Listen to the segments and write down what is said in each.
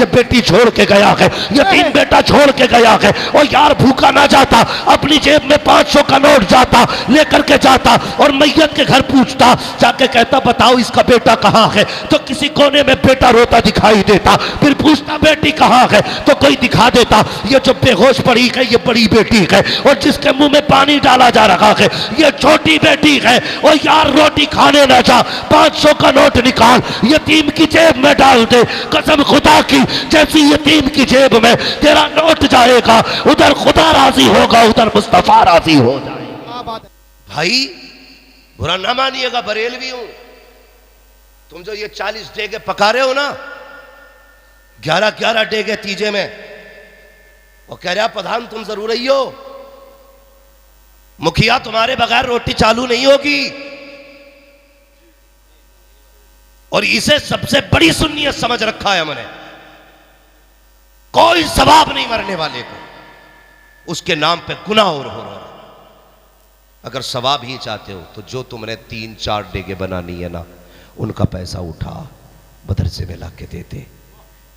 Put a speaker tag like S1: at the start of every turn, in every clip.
S1: से बेटी छोड़ के गया है, यतीम बेटा छोड़ के गया है। और यार भूखा ना जाता, अपनी जेब में 500 का नोट जाता लेकर के जाता और मैयत के घर पूछता, जाके कहता बताओ इसका बेटा कहाँ है, तो किसी कोने में बेटा रोता दिखाई देता। फिर पूछता बेटी कहाँ है, तो कोई दिखा देता, ये जो बेहोश पड़ी है ये बड़ी बेटी है, और जिसके मुंह में पानी डाला जा रहा है ये छोटी बेटी है। और यार रोटी खाने ना जा, 500 का नोट निकाल यतीम की जेब में डाल दे, कसम खुदा की जैसी यतीम की जेब में तेरा नोट जाएगा उधर खुदा राजी होगा, उधर मुस्तफा राजी हो जाएगा। भाई बुरा ना मानिएगा, बरेलवी हूं। तुम जो ये 40 डेगे पका रहे हो ना, 11-11 डेगे तीजे में, वो कह रहा प्रधान तुम जरूर ही हो, मुखिया तुम्हारे बगैर रोटी चालू नहीं होगी। और इसे सबसे बड़ी सुन्नियत समझ रखा है हमने, कोई सवाब नहीं मरने वाले को, उसके नाम पे गुनाह और हो रहा है। अगर सवाब ही चाहते हो तो जो तुमने 3-4 डेगे बनानी है ना, उनका पैसा उठा मदरसे में ला के दे दे,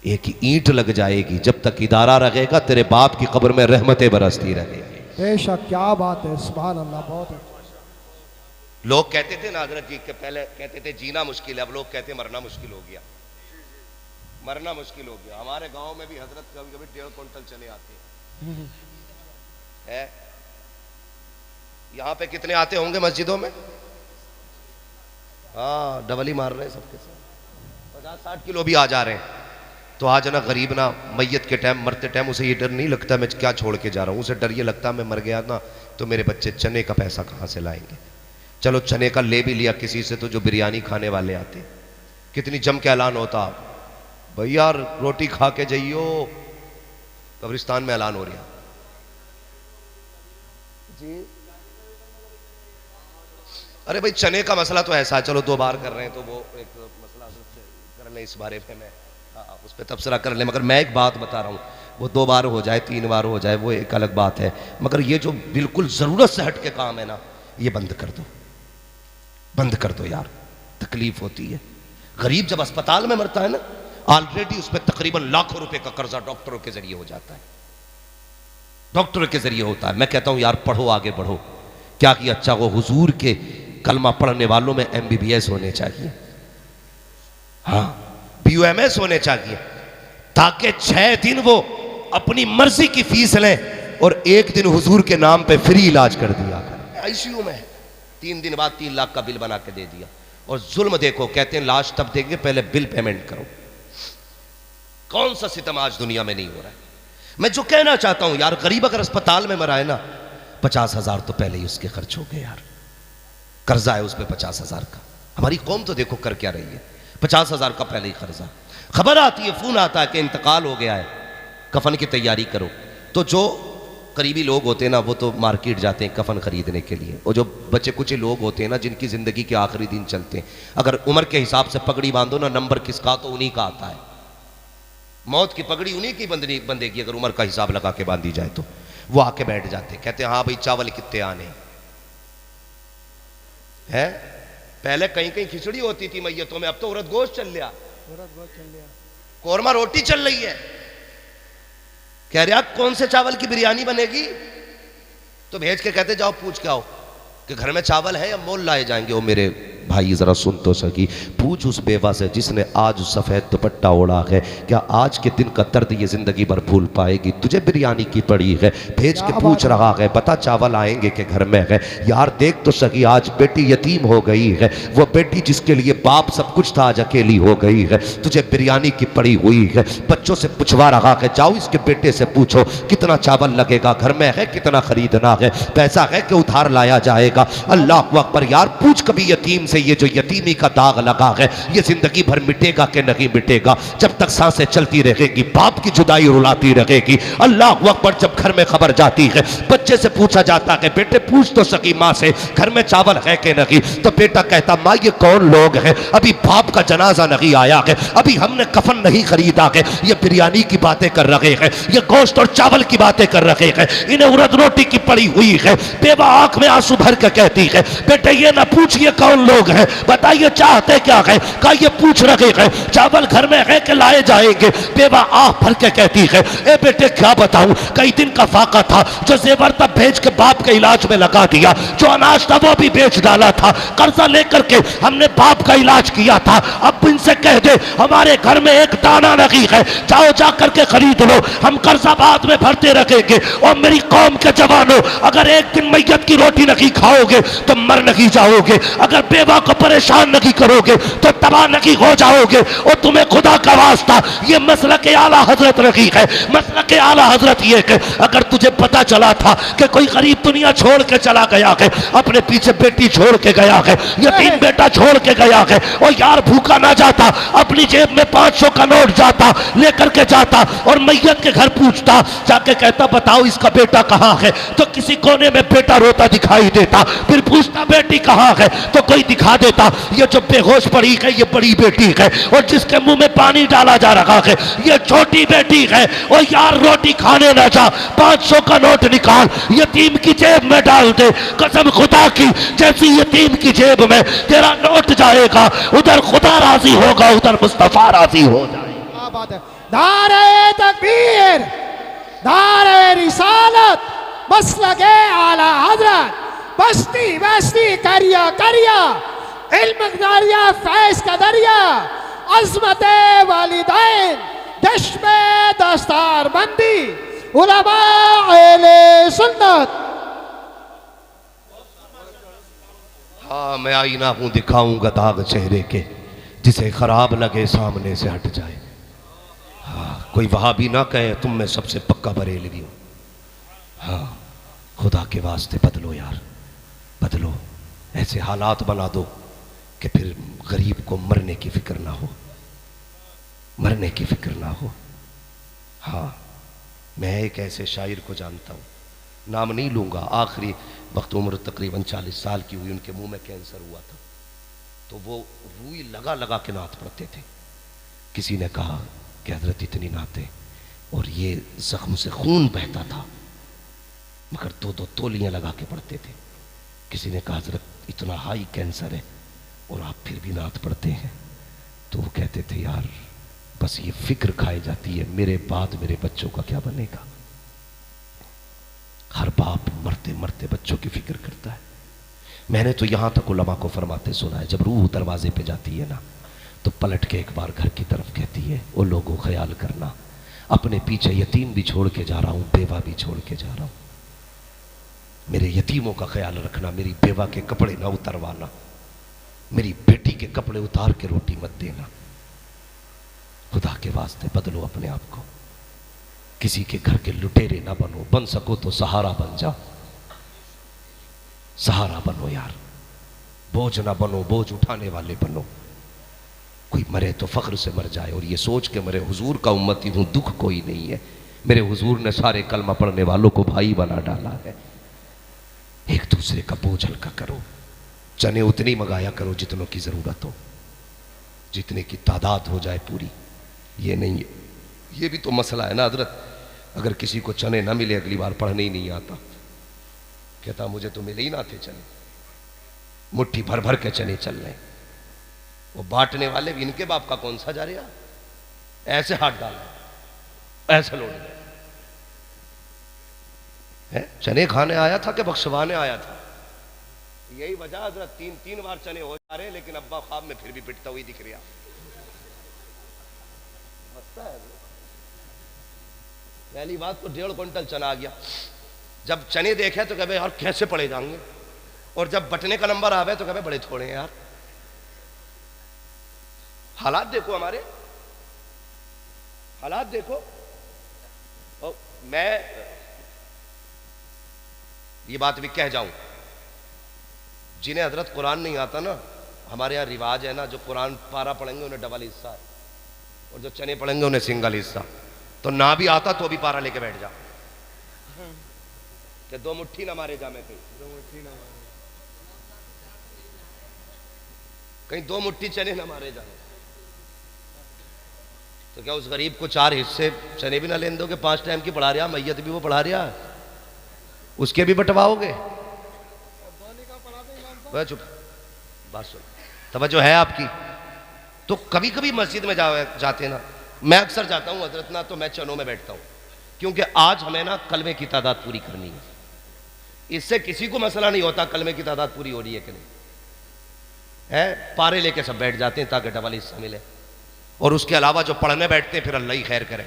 S1: एक ईंट लग जाएगी। जब तक इदारा रहेगा तेरे बाप की कब्र में रहमतें बरसती रहेगी।
S2: बेशक, क्या बात है, सुभान अल्लाह, बहुत अच्छा।
S1: लोग कहते थे ना हजरत जी के पहले कहते थे जीना मुश्किल है, अब लोग कहते मरना मुश्किल हो गया, मरना मुश्किल हो गया। हमारे गांव में भी हजरत कभी कभी 1.5 क्विंटल चने आते हैं। यहाँ पे कितने आते होंगे मस्जिदों में? हाँ, डबल ही मार रहे हैं सबके साथ, 50-60 किलो भी आ जा रहे हैं। तो आज ना गरीब ना मैयत के टाइम, मरते टाइम उसे ये डर नहीं लगता मैं क्या छोड़ के जा रहा हूँ, उसे डर ये लगता मैं मर गया ना तो मेरे बच्चे चने का पैसा कहाँ से लाएंगे। चलो चने का ले भी लिया किसी से, तो जो बिरयानी खाने वाले आते, कितनी जम के ऐलान होता, भैया रोटी खा के जाइयो, कब्रिस्तान में ऐलान हो रहा जी। अरे भाई चने का मसला तो ऐसा है, चलो 2 बार कर रहे हैं तो वो एक मसला कर ले, इस बारे में मैं उस पर तबसरा कर ले। मगर मैं एक बात बता रहा हूँ, वो 2 बार हो जाए 3 बार हो जाए वो एक अलग बात है, मगर ये जो बिल्कुल ज़रूरत से हट के काम है ना, ये बंद कर दो, बंद कर दो यार, तकलीफ होती है। गरीब जब अस्पताल में मरता है ना, ऑलरेडी उस पर तकरीबन लाखों रुपए का कर्जा डॉक्टरों के जरिए हो जाता है, डॉक्टरों के जरिए होता है। मैं कहता हूँ यार पढ़ो, आगे बढ़ो। क्या कि अच्छा वो हुजूर के कलमा पढ़ने वालों में MBBS होने चाहिए, हाँ BUMS होने चाहिए, ताकि 6 दिन वो अपनी मर्जी की फीस लें और 1 दिन हुजूर के नाम पे फ्री इलाज कर दिया। ICU में 3 दिन बाद 3 लाख का बिल बना के दे दिया। और जुल्म देखो, कहते हैं लाश तब देंगे पहले बिल पेमेंट करो। कौन सा सितम आज दुनिया में नहीं हो रहा है। मैं जो कहना चाहता हूं यार, गरीब अगर अस्पताल में मरा है ना, 50,000 तो पहले ही उसके खर्च हो गए यार, कर्जा है उस पर 50,000 का। हमारी कौम तो देखो कर क्या रही है, 50,000 का पहले ही कर्जा। खबर आती है, फोन आता है कि इंतकाल हो गया है, कफन की तैयारी करो। तो जो करीबी लोग होते हैं ना, वो तो मार्केट जाते हैं कफन खरीदने के लिए। और जो बच्चे कुछ लोग होते हैं ना, जिनकी जिंदगी के आखिरी दिन चलते हैं, अगर उम्र के हिसाब से पगड़ी बांधो ना, नंबर किसका तो उन्हीं का आता है। मौत की पगड़ी उन्हीं की बंदेगी अगर उम्र का हिसाब लगा के बांधी जाए तो। वो आके बैठ जाते, कहते हैं हाँ भाई चावल कितने आने हैं। पहले कहीं कहीं खिचड़ी होती थी मैयतों में, अब तो उरद गोश्त चल लिया, कोरमा रोटी चल रही है। कह रहा कौन से चावल की बिरयानी बनेगी, तो भेज के कहते जाओ पूछ के आओ कि घर में चावल है या मोल लाए जाएंगे। ओ मेरे भाई जरा सुन तो सकी, पूछ उस बेवा से जिसने आज सफेद दुपट्टा ओढ़ा है, क्या आज के दिन का दर्द ये जिंदगी भर भूल पाएगी। तुझे बिरयानी की पड़ी है, भेज के पूछ रहा है, बता चावल आएंगे के घर में है। यार देख तो सकी, आज बेटी यतीम हो गई है, वो बेटी जिसके लिए बाप सब कुछ था आज अकेली हो गई है। तुझे बिरयानी की पड़ी हुई है, बच्चों से पूछवा रहा है, जाओ इसके बेटे से पूछो कितना चावल लगेगा, घर में है कितना खरीदना है, पैसा है कि उधार लाया जाएगा। अल्लाह अकबर। यार पूछ कभी यतीम से, ये जो यतीमी का दाग लगा है ये जिंदगी भर मिटेगा कि नहीं मिटेगा। जब तक सांसें चलती रहेगी, बाप की जुदाई रुलाती रहेगी। अल्लाह अकबर। जब घर में खबर जाती है, बच्चे से पूछा जाता है, बेटे पूछ तो सकी माँ से घर में चावल है कि नहीं, तो बेटा कहता माँ ये कौन लोग हैं, अभी बाप का जनाजा नहीं आया है, अभी हमने कफन नहीं खरीदा है, ये बिरयानी की बातें कर रहे हैं, ये गोश्त और चावल की बातें कर रहे हैं, इन्हें उड़द रोटी की पड़ी हुई है। बेवा आंख में आंसू भर के कहती है, बेटे ये ना पूछिए कौन लोग लोग हैं, बताइए चाहते क्या है? का ये पूछ रहे हैं चावल घर में है कि लाए जाएंगे? बेवा आह भर के कहती है, ए बेटे क्या बताऊं, कई दिन का फाका था, जो जेवर तब भेज के बाप के इलाज में लगा दिया, जो अनाज था वो भी बेच डाला था, कर्जा लेकर के हमने बाप का इलाज किया था। अब इनसे कह दे हमारे घर में एक दाना नहीं है, जाओ जा करके खरीद लो, हम कर्जा बाद में भरते रखेंगे। और मेरी कौम के जवानों, अगर एक दिन मैयत की रोटी नहीं खाओगे तो मर नहीं जाओगे, अगर बेवा को परेशान नहीं करोगे तो तबाह नहीं हो जाओगे। और तुम्हें खुदा का वास्ता ये मसला के आला हजरत रखी है, मसला के आला हजरत ये है, अगर तुझे पता चला था कि कोई गरीब दुनिया छोड़ के चला गया है, अपने पीछे बेटी छोड़ के गया है, यतीम बेटा छोड़ के गया है, और यार भूखा ना जाता, अपनी जेब में 500 का नोट जाता लेकर के जाता और मैयत के घर पूछता, जाके कहता बताओ इसका बेटा कहाँ है, तो किसी कोने में बेटा रोता दिखाई देता, फिर पूछता बेटी कहाँ है, तो कोई दिखा देता, ये जो बेहोश पड़ी है ये बड़ी बेटी है, और जिसके मुंह में पानी डाला जा रहा है ये छोटी बेटी है। और यार रोटी खाने ना जा, 500 का नोट निकाल यतीम की जेब में डाल दे, कसम खुदा की जैसी यतीम की जेब में तेरा नोट जाएगा, उधर खुदा राजी होगा, उधर मुस्तफा राजी हो जाएगा।
S2: क्या बात है। नारे तकबीर, नारे रिसालत, मसलके आला हजरत, बस्ती बस्ती करिया करिया, इल्म दरिया फैज का दरिया, अजमत वालिदैन, दश्मे दस्तार बंदी, उलमा अहले सुन्नत।
S1: हाँ मैं आईना हूं दिखाऊंगा दाग चेहरे के, जिसे खराब लगे सामने से हट जाए। हाँ कोई वहां भी ना कहे तुम में सबसे पक्का बरेलवी हूं। हाँ खुदा के वास्ते बदलो यार, बदलो, ऐसे हालात बना दो कि फिर गरीब को मरने की फिक्र ना हो, मरने की फिक्र ना हो। हाँ मैं एक ऐसे शायर को जानता हूँ, नाम नहीं लूंगा, आखिरी वक्त उम्र तकरीबन 40 साल की हुई, उनके मुंह में कैंसर हुआ था, तो वो रूई लगा लगा के नात पढ़ते थे। किसी ने कहा कि हजरत इतनी नाते, और ये जख्म से खून बहता था, मगर 2-2 तोलियां लगा के पढ़ते थे। किसी ने कहा हजरत इतना हाई कैंसर है और आप फिर भी नात पढ़ते हैं, तो वो कहते थे यार बस ये फिक्र खाई जाती है, मेरे बाद मेरे बच्चों का क्या बनेगा। हर बाप मरते मरते बच्चों की फिक्र करता है। मैंने तो यहां तक उलमा को फरमाते सुना है, जब रूह दरवाजे पे जाती है ना तो पलट के एक बार घर की तरफ कहती है, वो लोगों ख्याल करना, अपने पीछे यतीम भी छोड़ के जा रहा हूं, बेवा भी छोड़ के जा रहा हूं, मेरे यतीमों का ख्याल रखना, मेरी बेवा के कपड़े ना उतरवाना, मेरी बेटी के कपड़े उतार के रोटी मत देना। खुदा के वास्ते बदलो अपने आप को, किसी के घर के लुटेरे ना बनो, बन सको तो सहारा बन जाओ, सहारा बनो यार, बोझ ना बनो, बोझ उठाने वाले बनो। कोई मरे तो फख्र से मर जाए और ये सोच के मरे हुजूर का उम्मती हूं, दुख कोई नहीं है, मेरे हुजूर ने सारे कलमा पढ़ने वालों को भाई बना डाला है। एक दूसरे का बोझ हल्का करो, चने उतनी मंगाया करो जितनों की जरूरत हो, जितने की तादाद हो जाए पूरी। ये नहीं है, ये भी तो मसला है ना हजरत, अगर किसी को चने ना मिले अगली बार पढ़ने ही नहीं आता, कहता मुझे तो मिले ही ना थे चने, मुट्ठी भर भर के चने चल रहे, वो बांटने वाले भी इनके बाप का कौन सा जा रहा, ऐसे हाथ डाला, ऐसे लौट गए है। चने खाने आया था कि बख्शवाने आया था, यही वजह हजरत 3-3 बार चने हो जा रहे, लेकिन अब्बा ख्वाब में फिर भी पिटता हुई दिख रहा। पहली बात तो 1.5 क्विंटल चना आ गया, जब चने देखे तो कहे यार कैसे पड़े जाएंगे, और जब बटने का नंबर आवे तो कहे बड़े थोड़े हैं यार। हालात देखो, हमारे हालात देखो। और मैं ये बात भी कह जाऊं, जिन्हें हजरत कुरान नहीं आता ना, हमारे यहाँ रिवाज है ना, जो कुरान पारा पढ़ेंगे उन्हें डबल हिस्सा है, और जो चने पढ़ेंगे उन्हें सिंगल हिस्सा। तो ना भी आता तो भी पारा लेके बैठ जा, कि 2 मुट्ठी ना मारे जा, मैं कहीं 2 मुट्ठी चने ना मारे जाए। तो क्या उस गरीब को 4 हिस्से चने भी ना लेने दोगे? 5 टाइम की पढ़ा रहा, मैयत भी वो पढ़ा रहा, उसके भी बंटवाओगे? चुप, बात सुन। तवज्जो है आपकी? तो कभी कभी मस्जिद में जाते ना, मैं अक्सर जाता हूँ हजरत ना, तो मैं चनों में बैठता हूँ, क्योंकि आज हमें ना कलमे की तादाद पूरी करनी है। इससे किसी को मसला नहीं होता कलमे की तादाद पूरी हो रही है कि नहीं है, पारे लेके सब बैठ जाते हैं ताकि डबल हिस्सा मिले। और उसके अलावा जो पढ़ने बैठते हैं फिर अल्लाह ही खैर करे।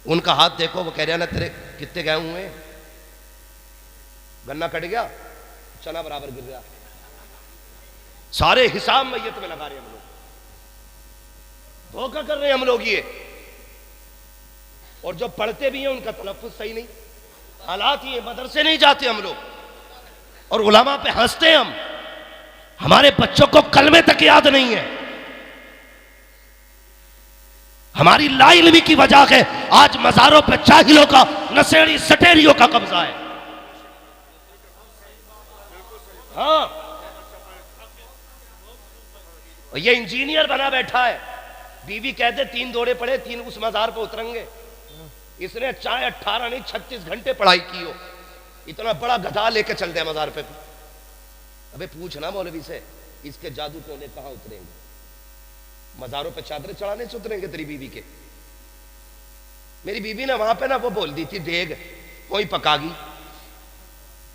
S1: उनका हाथ देखो, वो कह रहे हैं ना तेरे कितने गए हुए हैं, गन्ना कट गया, चना बराबर गिर गया, सारे हिसाब मैयत में लगा रहे हैं हम लोग, धोखा कर रहे हैं हम लोग ये। और जो पढ़ते भी हैं उनका तलफ्फुज सही नहीं, हालात ये, मदरसे नहीं जाते हम लोग और उलमा पे हंसते हैं हम। हमारे बच्चों को कलमे तक याद नहीं है। हमारी लाइल्मी की वजह है आज मजारों पे जाहिलों का, नशेड़ी सटेरियों का कब्जा है। हाँ, ये इंजीनियर बना बैठा है, बीवी कहते 3 दौड़े पड़े 3 उस मजार पे उतरेंगे। इसने चाहे 18 नहीं 36 घंटे पढ़ाई की हो, इतना बड़ा गधा लेके चलते हैं मजार पे। अबे पूछना मौलवी से, इसके जादू टोने कहां उतरेंगे? मजारों पे चादरें चढ़ाने से उतरेंगे तेरी बीवी के? मेरी बीवी ने वहां पे ना वो बोल दी थी देग कोई पकागी।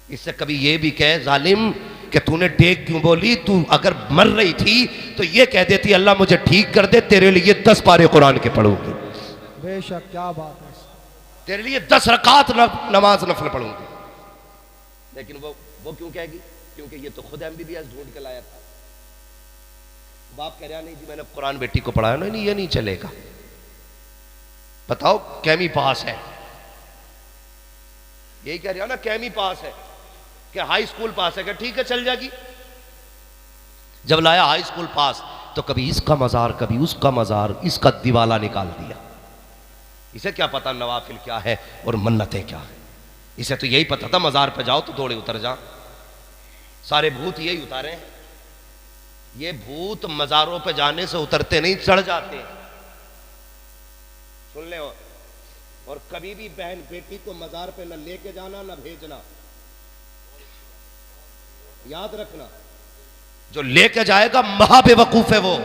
S1: इससे कभी ये भी कह जालिम कि तूने डेग क्यों बोली? तू अगर मर रही थी तो ये कह देती अल्लाह मुझे ठीक कर दे, तेरे लिए 10 पारे कुरान के पढ़ूंगी।
S2: बेशक, क्या बात है।
S1: तेरे लिए 10 रकात नमाज नफल पढ़ूंगी। लेकिन वो क्यों कहेगी? क्योंकि ये तो खुद MBBS ढूंढ के लाया था। बाप कह रहा नहीं जी मैंने कुरान बेटी को पढ़ाया। नहीं ये नहीं चलेगा। बताओ कैमी पास है, यही कह रहा ना, कैमी पास है कि हाई स्कूल पास है, कि ठीक है चल जाएगी। जब लाया हाई स्कूल पास तो कभी इसका मजार कभी उसका मजार, इसका दिवाला निकाल दिया। इसे क्या पता नवाफिल क्या है और मन्नतें क्या है? इसे तो यही पता था मजार पे जाओ तो दौड़े उतर जा। सारे भूत यही उतारे हैं। ये भूत मजारों पे जाने से उतरते नहीं, चढ़ जाते हैं। सुन ले। और कभी भी बहन बेटी को मजार पे न लेके जाना न भेजना, याद रखना। जो लेके जाएगा महाबेवकूफ है वो,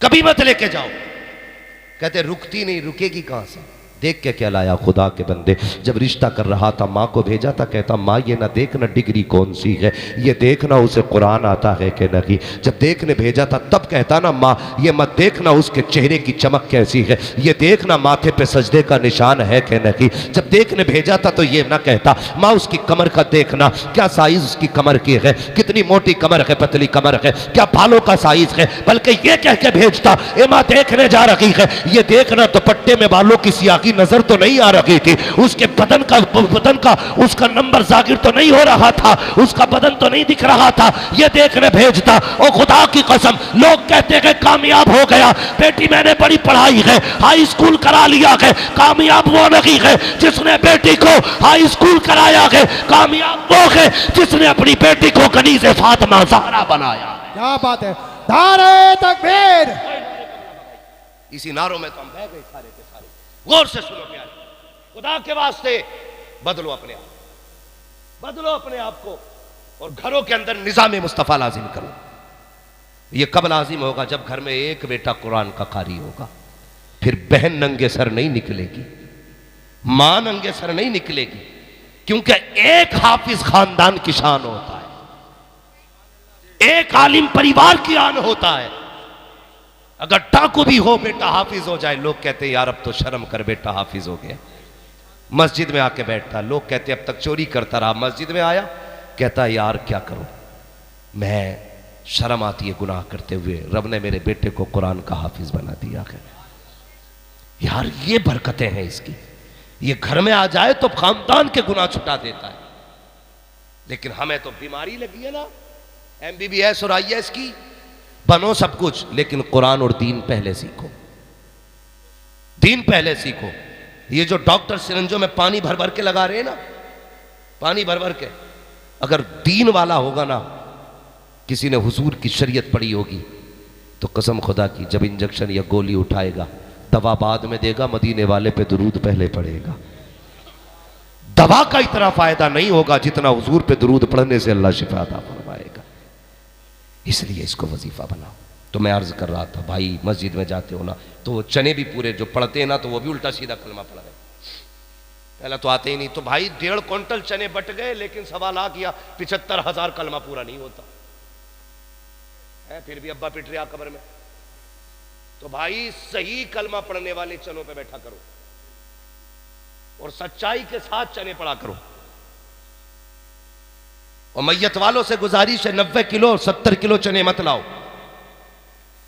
S1: कभी मत लेके जाओ। कहते रुकती नहीं, रुकेगी कहां से? देख के क्या लाया खुदा के बंदे। जब रिश्ता कर रहा था माँ को भेजा था, कहता माँ ये ना देखना डिग्री कौन सी है, ये देखना उसे कुरान आता है कि नहीं। जब देखने भेजा था तब कहता ना माँ ये मत देखना उसके चेहरे की चमक कैसी है, ये देखना माथे पे सजदे का निशान है कि नहीं। जब देखने भेजा था तो ये ना कहता माँ उसकी कमर का देखना क्या साइज उसकी कमर की है, कितनी मोटी कमर है, पतली कमर है, क्या बालों का साइज है, बल्कि ये कह के भेजता ए माँ देखने जा रही है, ये देखना दुपट्टे में बालों की सियाही नजर तो नहीं आ रही थी, उसके बदन का उसका नंबर जागिर तो नहीं हो रहा था, उसका बदन तो नहीं दिख रहा था, ये देखने भेजता। और खुदा की कसम लोग कहते हैं कामयाब हो गया, बेटी मैंने बड़ी पढ़ाई है, हाई स्कूल करा लिया है। कामयाब वो नहीं है जिसने बेटी को हाई स्कूल कराया है, कामयाब वो है जिसने अपनी बेटी को कनीज़ फातिमा ज़हरा बनाया।
S2: क्या बात है। नारे तकबीर।
S1: इसी नारों में तो हम बह गए सारे के सारे। गौर से सुनो प्यारे, खुदा के वास्ते बदलो अपने आप, बदलो अपने आप को और घरों के अंदर निजाम मुस्तफा लाजिम करो। ये कब लाजिम होगा? जब घर में एक बेटा कुरान का कारी होगा। फिर बहन नंगे सर नहीं निकलेगी, मां नंगे सर नहीं निकलेगी, क्योंकि एक हाफिज खानदान की शान होता है, एक आलिम परिवार की आन होता है। अगर डाकू भी हो बेटा हाफिज हो जाए, लोग कहते हैं यार अब तो शर्म कर बेटा हाफिज हो गया। मस्जिद में आके बैठता, लोग कहते अब तक चोरी करता रहा, मस्जिद में आया कहता यार क्या करूं, मैं शर्म आती है गुनाह करते हुए, रब ने मेरे बेटे को कुरान का हाफिज बना दिया है। यार ये बरकतें हैं इसकी, ये घर में आ जाए तो खानदान के गुनाह छुटा देता है। लेकिन हमें तो बीमारी लगी है ना, MBBS और IAS की, बनो सब कुछ लेकिन कुरान और दीन पहले सीखो, दीन पहले सीखो। ये जो डॉक्टर सिरंजों में पानी भर भर के लगा रहे हैं ना, पानी भर भर के, अगर दीन वाला होगा ना, किसी ने हुजूर की शरीयत पढ़ी होगी तो कसम खुदा की जब इंजेक्शन या गोली उठाएगा, दवा बाद में देगा, मदीने वाले पे दुरूद पहले पड़ेगा। दवा का इतना फायदा नहीं होगा जितना हुजूर पे दुरूद पढ़ने से अल्लाह शिफा अता फरमाएगा। इसलिए इसको वजीफा बनाओ। तो मैं अर्ज कर रहा था, भाई मस्जिद में जाते हो ना तो वो चने भी पूरे जो पढ़ते हैं ना तो वो भी उल्टा सीधा कलमा पढ़ रहे, पहला तो आते ही नहीं। तो भाई 1.5 क्विंटल चने बट गए, लेकिन 1.25 लाख या 75,000 कलमा पूरा नहीं होता है, फिर भी अब्बा पिट रहा कब्र में। तो भाई सही कलमा पढ़ने वाले चनों पे बैठा करो और सच्चाई के साथ चने पढ़ा करो। और मैयत वालों से गुजारिश है 90 किलो और 70 किलो चने मत लाओ।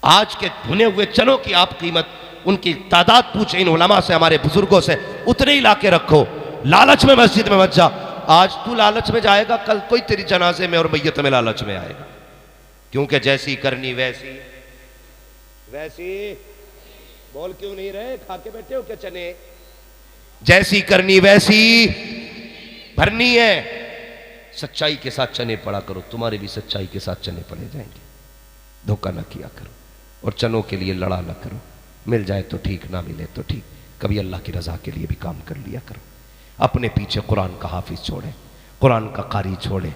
S1: आज के भुने हुए चनों की आप कीमत, उनकी तादाद पूछे इन उलमा से, हमारे बुजुर्गों से, उतने ही लाके रखो। लालच में मस्जिद में मत जा। आज तू लालच में जाएगा, कल कोई तेरी जनाजे में और मैयत में लालच में आएगा, क्योंकि जैसी करनी वैसी वैसी। बोल क्यों नहीं रहे, खा के बैठे हो क्या चने? जैसी करनी वैसी भरनी है। सच्चाई के साथ चने पड़ा करो, तुम्हारे भी सच्चाई के साथ चने पड़े जाएंगे। धोखा ना किया करो और चनों के लिए लड़ा ना करो। मिल जाए तो ठीक, ना मिले तो ठीक, कभी अल्लाह की रजा के लिए भी काम कर लिया करो। अपने पीछे कुरान का हाफिज छोड़े, कुरान का कारी छोड़े,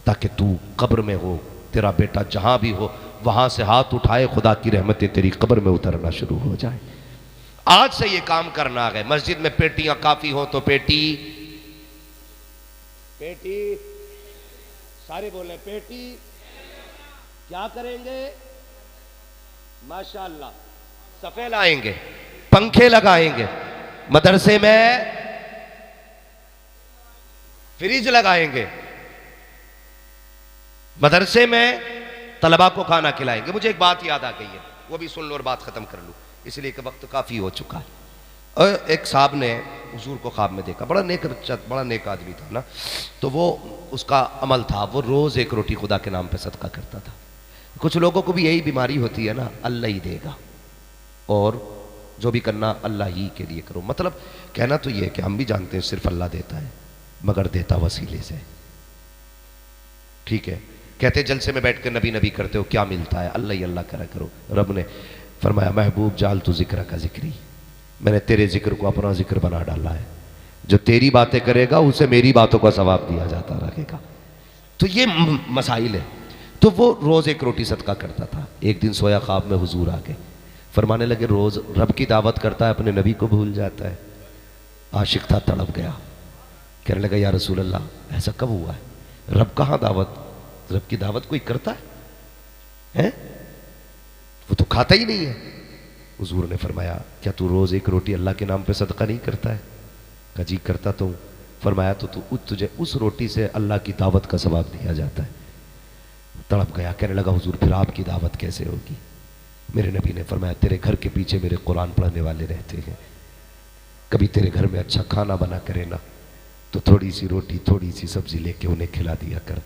S1: ताकि तू कब्र में हो, तेरा बेटा जहां भी हो वहां से हाथ उठाए, खुदा की रहमतें तेरी कब्र में उतरना शुरू हो जाए। आज से ये काम करना है। मस्जिद में पेटियां काफी हो तो पेटी पेटी, सारे बोले पेटी। क्या करेंगे? माशाअल्लाह सफे लाएंगे, पंखे लगाएंगे, मदरसे में फ्रिज लगाएंगे, मदरसे में तलबा को खाना खिलाएंगे। मुझे एक बात याद आ गई है, वो भी सुन लो और बात खत्म कर लूं, इसलिए कि वक्त काफी हो चुका है। और एक साहब ने हुजूर को ख्वाब में देखा, बड़ा नेक आदमी था ना, तो वो उसका अमल था, वो रोज एक रोटी खुदा के नाम पे सदका करता था। कुछ लोगों को भी यही बीमारी होती है ना, अल्लाह ही देगा और जो भी करना अल्लाह ही के लिए करो। मतलब कहना तो ये है कि हम भी जानते हैं सिर्फ अल्लाह देता है, मगर देता वसीले से। ठीक है, कहते जलसे में बैठ कर नबी नबी करते हो, क्या मिलता है? अल्लाह ही अल्लाह करा करो। रब ने फरमाया, महबूब जाल तू जिक्र का जिक्री, मैंने तेरे जिक्र को अपना जिक्र बना डाला है। जो तेरी बातें करेगा उसे मेरी बातों का सवाब दिया जाता रहेगा। तो ये मसाइल है। तो वो रोज एक रोटी सदका करता था। एक दिन सोया ख्वाब में हुजूर आ गए, फरमाने लगे रोज रब की दावत करता है, अपने नबी को भूल जाता है। आशिक था, तड़प गया, कहने लगा या रसूल अल्लाह ऐसा कब हुआ है? रब कहाँ दावत, रब की दावत कोई करता है? वो तो खाता ही नहीं है। हुजूर ने फरमाया, क्या तू रोज एक रोटी अल्लाह के नाम पे सदका नहीं करता है? कहा जी करता तो हूं। फरमाया तो तुझे उस रोटी से अल्लाह की दावत का सवाब दिया जाता है। तड़प गया, कहने लगा हुजूर फिर आपकी दावत कैसे होगी? मेरे नबी ने फरमाया, तेरे घर के पीछे मेरे कुरान पढ़ने वाले रहते हैं, कभी तेरे घर में अच्छा खाना बना करे ना तो थोड़ी सी रोटी थोड़ी सी सब्जी लेके उन्हें खिला दिया कर।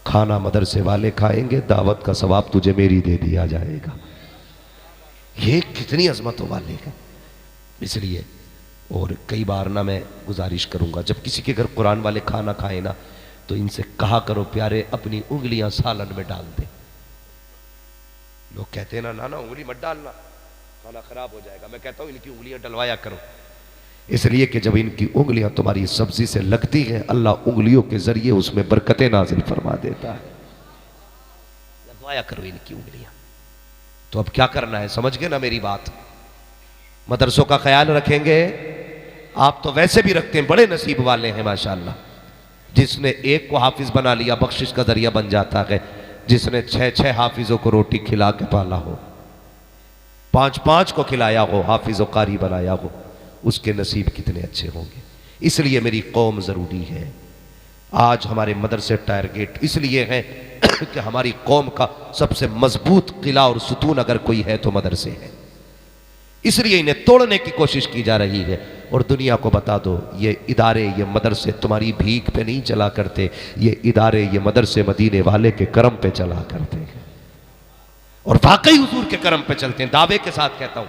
S1: खाना मदरसे वाले खाएंगे, दावत का सवाब तुझे मेरी दे दिया जाएगा। ये कितनी अजमतों वाले हैं। इसलिए और कई बार ना मैं गुजारिश करूंगा, जब किसी के घर कुरान वाले खाना खाए ना तो इनसे कहा करो प्यारे अपनी उंगलियां सालन में डाल दे। लोग कहते हैं ना ना उंगली मत डालना, खाना खराब हो जाएगा। मैं कहता हूं इनकी उंगलियां डलवाया करो, इसलिए कि जब इनकी उंगलियां तुम्हारी सब्जी से लगती हैं, अल्लाह उंगलियों के जरिए उसमें बरकतें नाजिल फरमा देता है। लगवाया करो इनकी उंगलियां। तो अब क्या करना है, समझ गए ना मेरी बात? मदरसों का ख्याल रखेंगे। आप तो वैसे भी रखते हैं, बड़े नसीब वाले हैं माशाअल्लाह। जिसने एक को हाफिज बना लिया बख्शिश का जरिया बन जाता है। जिसने 6-6 हाफिजों को रोटी खिला के पाला हो, 5-5 को खिलाया हो, हाफिज व कारी बनाया हो, उसके नसीब कितने अच्छे होंगे। इसलिए मेरी कौम ज़रूरी है। आज हमारे मदरसे टायर गेट इसलिए हैं कि हमारी कौम का सबसे मजबूत किला और सुतून अगर कोई है तो मदरसे हैं। इसलिए इन्हें तोड़ने की कोशिश की जा रही है। और दुनिया को बता दो, ये इदारे, ये मदरसे तुम्हारी भीख पे नहीं चला करते, ये इदारे, ये मदरसे मदीने वाले के करम पे चला करते हैं और वाकई हुजूर के करम पे चलते हैं। दावे के साथ कहता हूं,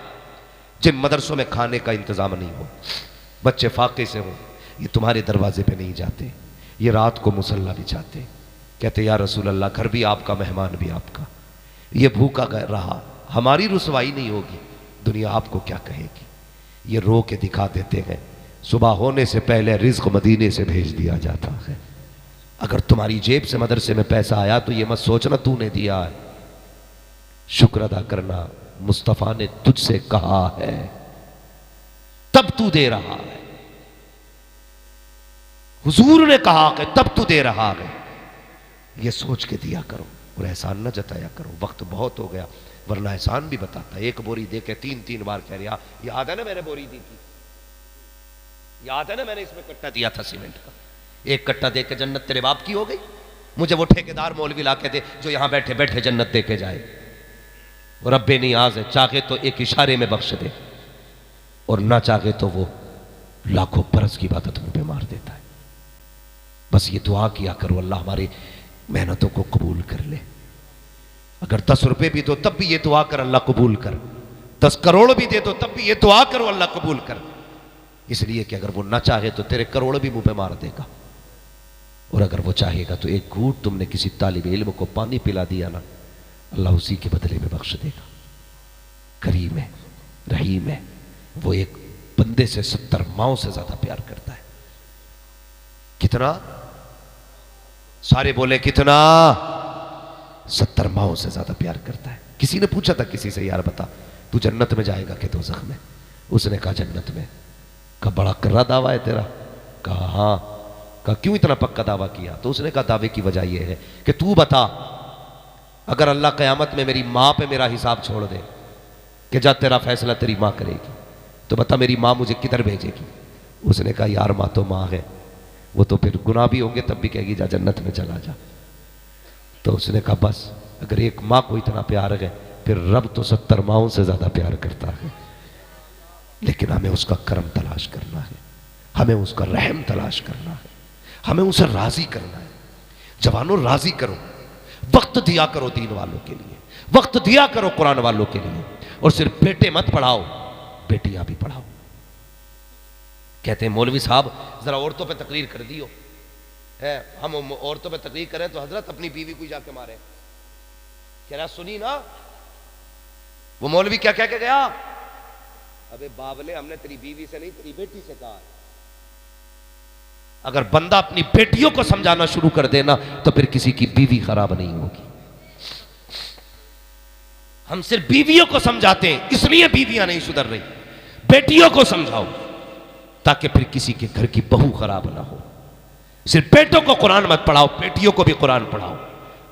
S1: जिन मदरसों में खाने का इंतजाम नहीं हो, बच्चे फाके से हों, ये तुम्हारे दरवाजे पे नहीं जाते, ये रात को मुसल्ला बिछाते, कहते या रसूल अल्लाह घर भी आपका, मेहमान भी आपका, ये भूखा रहा, हमारी रुसवाई नहीं होगी, दुनिया आपको क्या कहेगी। ये रो के दिखा देते हैं, सुबह होने से पहले रिज्क मदीने से भेज दिया जाता है। अगर तुम्हारी जेब से मदरसे में पैसा आया तो ये मत सोचना तूने दिया है, शुक्र अदा करना मुस्तफा ने तुझसे कहा है तब तू दे रहा है, हुजूर ने कहा कि तब तू दे रहा है। ये सोच के दिया करो और एहसान न जताया करो। वक्त बहुत हो गया वरना एहसान भी बताता। एक बोरी दे के तीन तीन बार कह रहा, याद है ना मैंने बोरी दी थी, याद है ना मैंने इसमें कट्टा दिया था सीमेंट का, एक कट्टा दे के जन्नत तेरे बाप की हो गई। मुझे वो ठेकेदार मौलवी ला के दे जो यहां बैठे बैठे जन्नत दे के जाए। और रब्बे नियाज है, चाहे तो एक इशारे में बख्श दे और ना चाहे तो वो लाखों बरस की इबादत मुंह पे मार देता है। बस ये दुआ किया करो अल्लाह हमारी मेहनतों को कबूल कर ले। अगर 10 रुपए भी दो तब भी ये दुआ कर अल्लाह कबूल कर, 10 करोड़ भी दे दो तब भी ये दुआ करो अल्लाह कबूल कर। इसलिए कि अगर वो ना चाहे तो तेरे करोड़ भी मुंह पे मार देगा, और अगर वो चाहेगा तो एक घूंट तुमने किसी तालिब इल्म को पानी पिला दिया ना, अल्लाह उसी के बदले में बख्श देगा। करीम है, रहीम है, वो एक बंदे से 70 माओं से ज्यादा प्यार करता है। कितना? सारे बोले कितना? 70 माओं से ज्यादा प्यार करता है। किसी ने पूछा था किसी से, यार बता तू जन्नत में जाएगा कि दोज़ख में? उसने कहा जन्नत में। कहा बड़ा कर्रा दावा है तेरा? कहा हाँ। कहा क्यों इतना पक्का दावा किया? तो उसने कहा दावे की वजह यह है कि तू बता, अगर अल्लाह क़यामत में मेरी माँ पे मेरा हिसाब छोड़ दे कि जा तेरा फैसला तेरी माँ करेगी, तो बता मेरी माँ मुझे किधर भेजेगी? उसने कहा यार माँ तो माँ है, वो तो फिर गुनाह भी होंगे तब भी कहेगी जा जन्नत में चला जा। तो उसने कहा बस अगर एक माँ को इतना प्यार है फिर रब तो 70 माओं से ज्यादा प्यार करता है। लेकिन हमें उसका करम तलाश करना है, हमें उसका रहम तलाश करना है, हमें उसे राजी करना है। जवानों राजी करो, वक्त दिया करो दीन वालों के लिए, वक्त दिया करो कुरान वालों के लिए। और सिर्फ बेटे मत पढ़ाओ, बेटियां भी पढ़ाओ। कहते हैं मौलवी साहब जरा औरतों पे तकरीर कर दियो है, हम औरतों पे तकरीर करें तो हजरत अपनी बीवी को जाके मारे। कह रहा सुनी ना वो मौलवी क्या कह के गया? अबे बावले हमने तेरी बीवी से नहीं तेरी बेटी से कहा। अगर बंदा अपनी बेटियों को समझाना शुरू कर देना तो फिर किसी की बीवी खराब नहीं होगी। हम सिर्फ बीवियों को समझाते हैं इसलिए बीवियां नहीं सुधर रही। बेटियों को समझाओ ताकि फिर किसी के घर की बहू खराब ना हो। सिर्फ बेटों को कुरान मत पढ़ाओ, बेटियों को भी कुरान पढ़ाओ।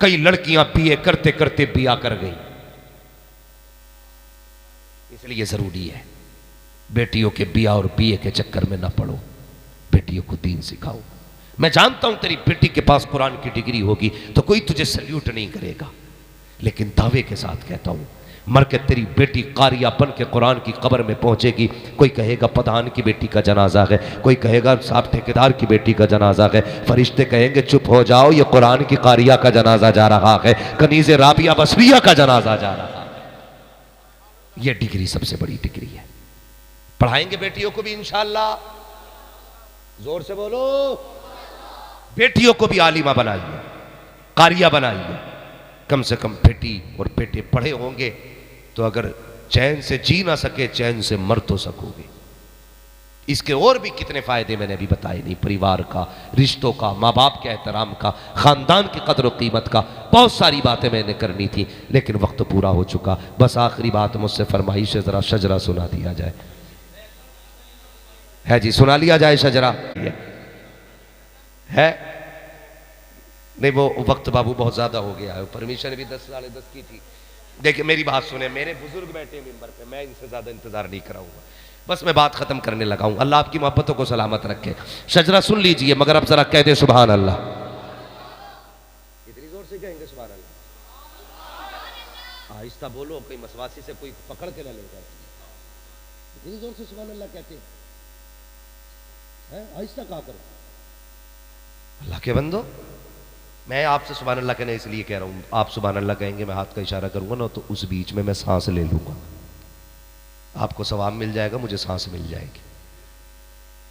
S1: कई लड़कियां बीए करते करते बिया कर गई, इसलिए जरूरी है बेटियों के बिया और बीए के चक्कर में ना पड़ो, बेटियों को दीन सिखाओ। मैं जानता हूं तेरी बेटी के पास कुरान की डिग्री होगी तो कोई तुझे सल्यूट नहीं करेगा, लेकिन दावे के साथ कहता हूं मर के तेरी बेटी कारिया बन के कुरान की कब्र में पहुंचेगी। कोई कहेगा प्रधान की बेटी का जनाजा है, कोई कहेगा साहब ठेकेदार की बेटी का जनाजा है। फरिश्ते कहेंगे चुप हो जाओ ये कुरान की कारिया का जनाजा जा रहा है, कनीज़े राबिया बसरिया का जनाजा जा रहा है। ये डिग्री सबसे बड़ी डिग्री है। पढ़ाएंगे बेटियों को भी इंशाअल्लाह, जोर से बोलो। बेटियों को भी आलिमा बनाइए, कारिया बनाइए। कम से कम बेटी और बेटे पढ़े होंगे तो अगर चैन से जी ना सके चैन से मर तो सकोगे। इसके और भी कितने फायदे मैंने अभी बताए नहीं, परिवार का, रिश्तों का, माँ बाप के एहतराम का, खानदान की कदर और कीमत का। बहुत सारी बातें मैंने करनी थी लेकिन वक्त पूरा हो चुका। बस आखिरी बात मुझसे फरमाइश है, जरा शजरा सुना दिया जाए। है जी, सुना लिया जाए शजरा है? नहीं वो वक्त बाबू बहुत ज्यादा हो गया है, परमिशन भी 10 साढ़े 10 की थी। देखिए मेरी बात सुने, मेरे बुजुर्ग बैठे मिंबर पे, मैं इनसे ज्यादा इंतजार नहीं कराऊंगा, बस मैं बात खत्म करने लगा हूं। अल्लाह आपकी मोहब्बतों को सलामत रखे। शजरा सुन लीजिए मगर अब जरा कह दे सुभान अल्लाह। इतनी जोर से कहेंगे सुभान अल्लाह? आहिस्ता बोलो, कोई मसवासी से कोई पकड़ के न ले जाए। इतनी जोर से सुभान अल्लाह कहते हैं, आहिस्ता कहा करो। अल्लाह के बंदो, मैं आपसे सुभान अल्लाह कहना इसलिए कह रहा हूं, आप सुभान अल्लाह कहेंगे मैं हाथ का इशारा करूंगा ना तो उस बीच में मैं सांस ले लूंगा, आपको सवाब मिल जाएगा, मुझे सांस मिल जाएगी।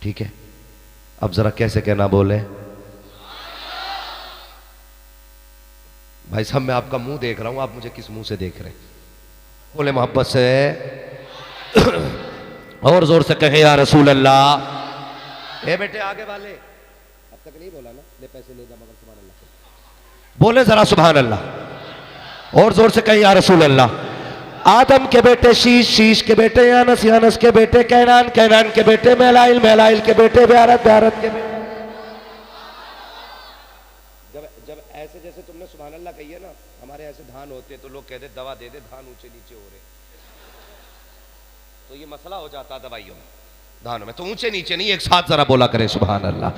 S1: ठीक है? अब जरा कैसे कहना बोले भाई साहब, मैं आपका मुंह देख रहा हूं, आप मुझे किस मुंह से देख रहे हैं? बोले मोहब्बत से और जोर से कहे या रसूल अल्लाह। ए बेटे आगे वाले तक नहीं बोला ना, ले पैसे ले जा मगर सुभान अल्लाह बोले जरा सुभान अल्लाह और जोर से कहीं या रसूल अल्लाह। आदम के बेटे शीश, शीश के बेटे यानस, यानस के बेटे कैनान, कैनान के बेटे मेलाइल, मेलाइल के बेटे ब्यारत, ब्यारत के बेटे। जब जब ऐसे जैसे तुमने सुभान अल्लाह कही है ना, हमारे ऐसे धान होते तो लोग कहते दवा दे दे, धान ऊंचे नीचे हो रहे, तो ये मसला हो जाता दवाइयों में, धानों में। तो ऊंचे नीचे नहीं, एक साथ जरा बोला करें सुभान अल्लाह।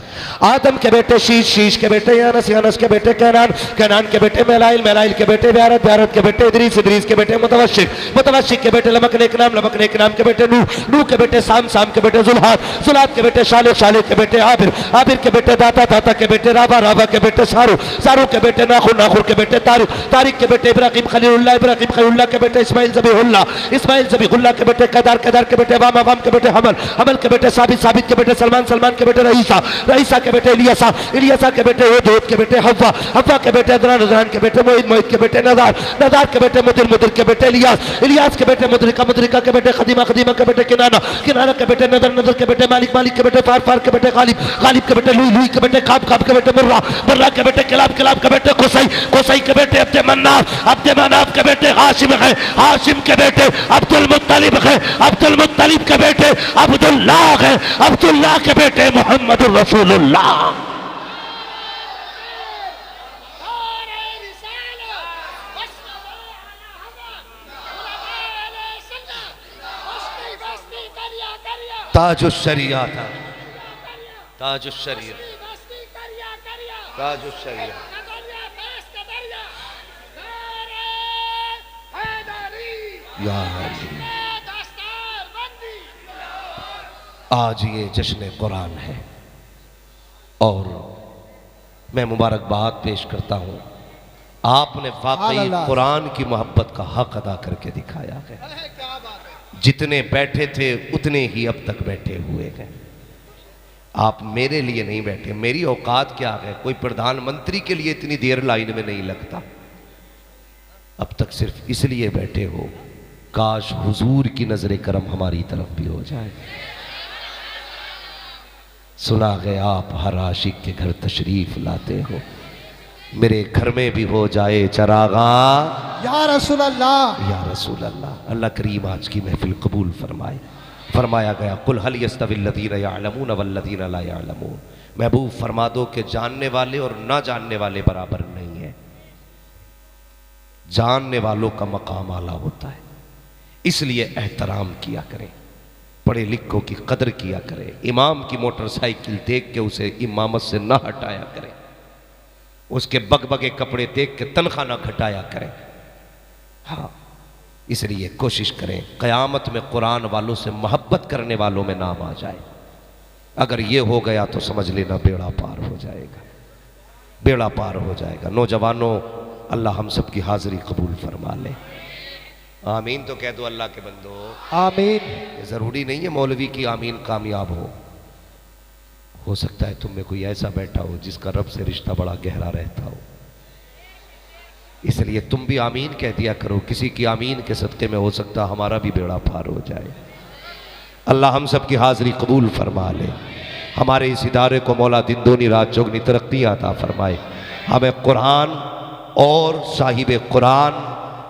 S1: आदम के बेटे शीश, शीश के बेटे यानस, यानस के बेटे कैनान, कैनान के बेटे मेलाइल, मेलाइल के बेटे ब्यारत, ब्यारत के बेटे इदरीस, इदरीस के बेटे मुतवशिक, मुतवशिक के बेटे लमक नेक नाम, लमक नेक नाम के बेटे नूह, नूह के बेटे साम, साम के बेटे जुल्हाद, जुल्हाद के बेटे शालिक, शालिक के बेटे आबिर, आबिर के बेटे दाता, दाता के बेटे राबा, राबा के बेटे सारू, सारू के बेटे नाखुर, नाखुर के बेटे तारिक, तारिक के बेटे इब्राहिम खलीलुल्लाह, इब्राहिम खलीलुल्लाह के बेटे इस्माइल ज़बीहुल्लाह, इस्माइल ज़बीहुल्लाह के बेटे केदार, केदार के बेटे वाम, वाम के बेटे हमल, हमल के बेटे साबित, साबित के बेटे सलमान, सलमान के बेटे रईसा, रईसा के बेटे इलियासा, इलियासा के बेटे हुद के बेटे हव्वा, हव्वा के बेटे अदनान, अदनान के बेटे मोहित, मोहित के बेटे नज़ार, नज़ार के बेटे मुदिर, मुदिर के बेटे इलियास, इलियास के बेटे मुदरिका, मुदरिका के बेटे खदीमा, खदीमा के बेटे किनाना, किनाना के बेटे नदर, नदर के बेटे मालिक, मालिक के बेटे फार, फार के बेटे गालिब, गालिब के बेटे लुई, लुई के बेटे काब, काब के बेटे मुर्रा, मुर्रा के बेटे किलाब, किलाब के बेटे कुसई, कुसई के बेटे अब्दे मन्नाफ, अब्दे मन्नाफ के बेटे हाशिम है, हाशिम के बेटे अब्दुल मुत्तलिब है, अब्दुल मुत्तलिब के बेटे अब्दुल्लाह है, अब्दुल्लाह के बेटे मोहम्मद रसूलुल्लाह। ताजुश्शरिया था, ताजुश्शरिया, ताजुश्शरिया। या अली। आज ये जश्न कुरान है और मैं मुबारकबाद पेश करता हूँ, आपने वाकई कुरान की मोहब्बत का हक अदा करके दिखाया है। जितने बैठे थे उतने ही अब तक बैठे हुए हैं। आप मेरे लिए नहीं बैठे, मेरी औकात क्या है, कोई प्रधानमंत्री के लिए इतनी देर लाइन में नहीं लगता। अब तक सिर्फ इसलिए बैठे हो, काश हुजूर की नजर करम हमारी तरफ भी हो जाए। सुना गया आप हर आशिक के घर तशरीफ लाते हो, मेरे घर में भी हो जाए चरागा
S2: या रसूल अल्लाह,
S1: या रसूल अल्लाह। अल्लाह करीम आज की महफिल कबूल फरमाए। फरमाया गया कुल हल यस्तविल्लज़ीना यअलमून वल्लज़ीना ला यअलमून, महबूब फरमा दो कि जानने वाले और ना जानने वाले बराबर नहीं है। जानने वालों का मकाम आला होता है, इसलिए एहतराम किया करें, पढ़े लिखों की कदर किया करें, इमाम की मोटरसाइकिल देख के उसे इमामत से ना हटाया करें, उसके बगबगे कपड़े देख के तनख्वाह ना घटाया करें। हाँ, इसलिए कोशिश करें क़यामत में कुरान वालों से मोहब्बत करने वालों में नाम आ जाए। अगर ये हो गया तो समझ लेना बेड़ा पार हो जाएगा, बेड़ा पार हो जाएगा। नौजवानों, अल्लाह हम सब की हाजिरी कबूल फरमा ले। आमीन तो कह दो अल्लाह के बंदो,
S2: आमीन।
S1: ये ज़रूरी नहीं है मौलवी की आमीन कामयाब हो सकता है तुम में कोई ऐसा बैठा हो जिसका रब से रिश्ता बड़ा गहरा रहता हो, इसलिए तुम भी आमीन कह दिया करो। किसी की आमीन के सदक़े में हो सकता हमारा भी बेड़ा पार हो जाए। अल्लाह हम सब की हाजिरी कबूल फरमा ले। हमारे इस इदारे को मौला दिन दूनी रात चौगनी तरक्की अता फरमाए। हमें कुरान और साहिब कुरान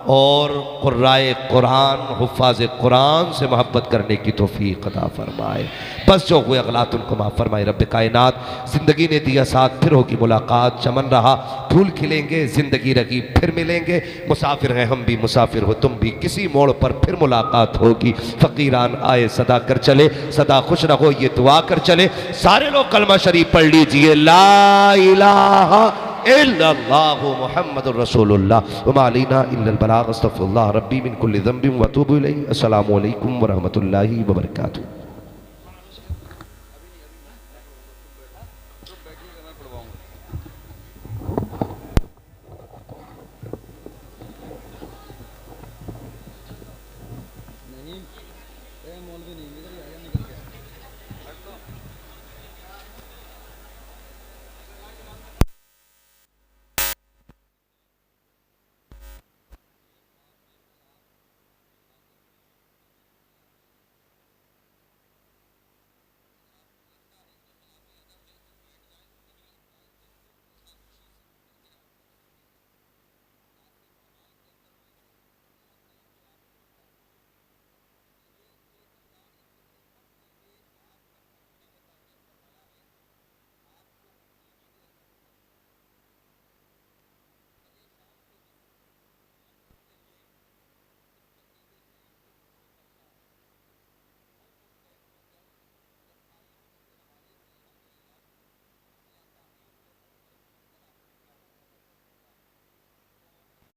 S1: और कुर्राए कुरान, हुफ़ाज़ कुरान से मोहब्बत करने की तौफ़ीक़ अता फरमाए। बस जो हुए अगलात उनको माफ़ फरमाए। रब्बे कायनात, ज़िंदगी ने दिया साथ, फिर होगी मुलाकात। चमन रहा फूल खिलेंगे, ज़िंदगी रही फिर मिलेंगे। मुसाफिर हैं हम भी, मुसाफिर हो तुम भी, किसी मोड़ पर फिर मुलाकात होगी। फ़कीरान आए सदा कर चले, सदा खुश रहो ये दुआ कर चले। सारे लोग कलमा शरीफ पढ़ लीजिए, ला इलाहा इल्लल्लाहु मुहम्मदुर रसूलुल्लाह व मा अलैना इल्लल बलाग। अस्तगफिरुल्लाह रब्बी मिन कुल्लि ज़ंबिन व अतूबु इलैहि। अस्सलामु अलैकुम व रहमतुल्लाहि व बरकातुहू।
S3: नहीं, मौलवी नहीं